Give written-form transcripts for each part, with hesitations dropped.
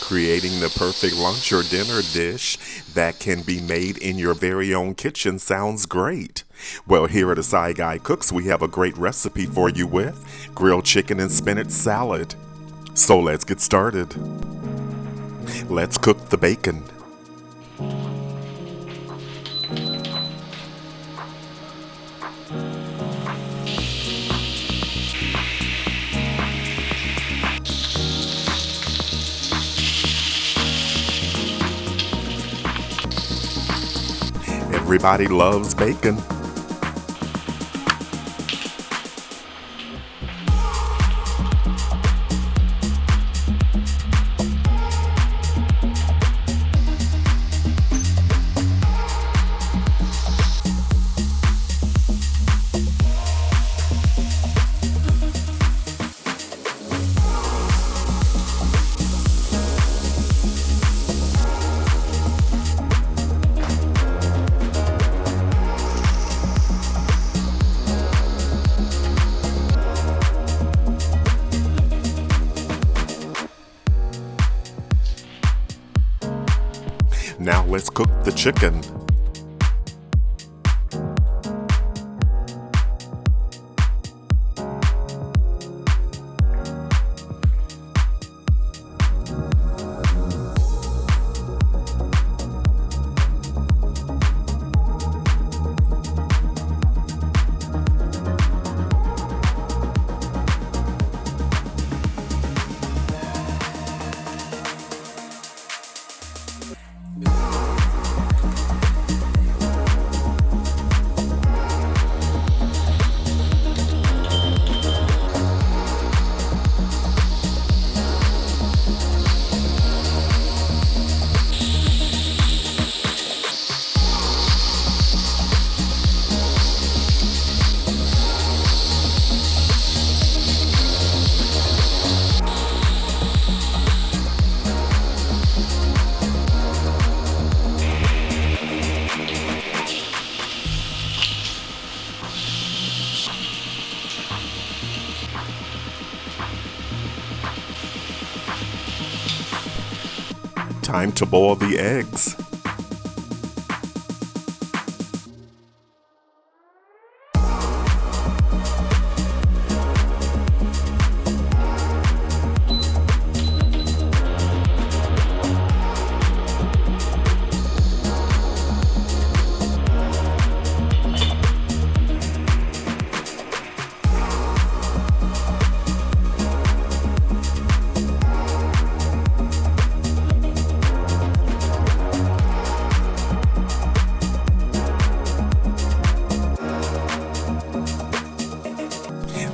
Creating the perfect lunch or dinner dish that can be made in your very own kitchen sounds great. Well, here at Asai Guy Cooks, we have a great recipe for you with grilled chicken and spinach salad. So let's get started. Let's cook the bacon. Everybody loves bacon. Now let's cook the chicken. Time to boil the eggs.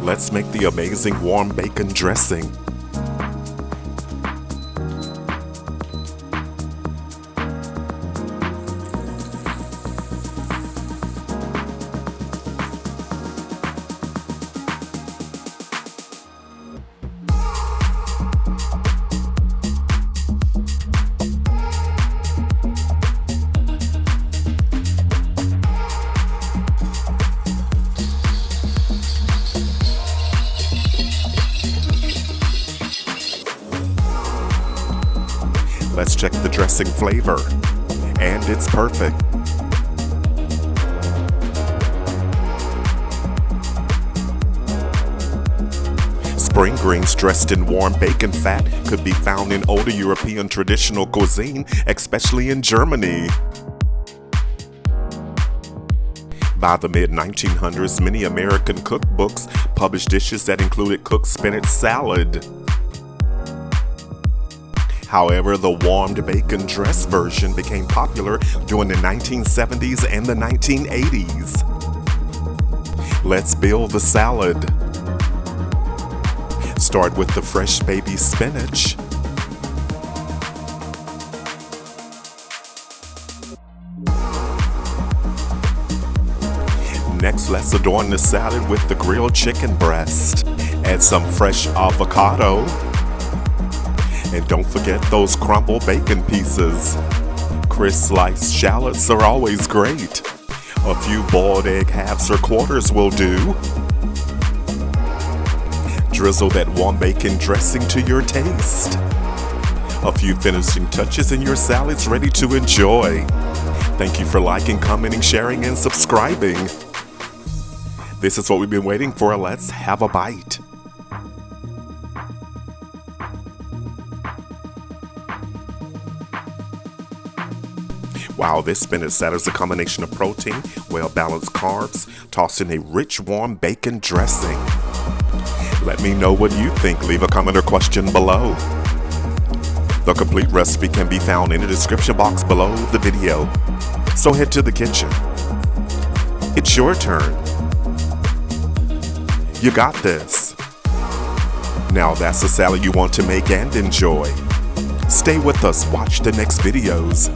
Let's make the amazing warm bacon dressing. Let's check the dressing flavor, and it's perfect. Spring greens dressed in warm bacon fat could be found in older European traditional cuisine, especially in Germany. By the mid-1900s, many American cookbooks published dishes that included cooked spinach salad. However, the warmed bacon dress version became popular during the 1970s and the 1980s. Let's build the salad. Start with the fresh baby spinach. Next, let's adorn the salad with the grilled chicken breast. Add some fresh avocado. And don't forget those crumbled bacon pieces. Crisp sliced shallots are always great. A few boiled egg halves or quarters will do. Drizzle that warm bacon dressing to your taste. A few finishing touches and your salad's ready to enjoy. Thank you for liking, commenting, sharing, and subscribing. This is what we've been waiting for. Let's have a bite. Wow, this spinach salad is a combination of protein, well-balanced carbs, tossed in a rich, warm bacon dressing. Let me know what you think. Leave a comment or question below. The complete recipe can be found in the description box below the video. So head to the kitchen. It's your turn. You got this. Now that's the salad you want to make and enjoy. Stay with us. Watch the next videos.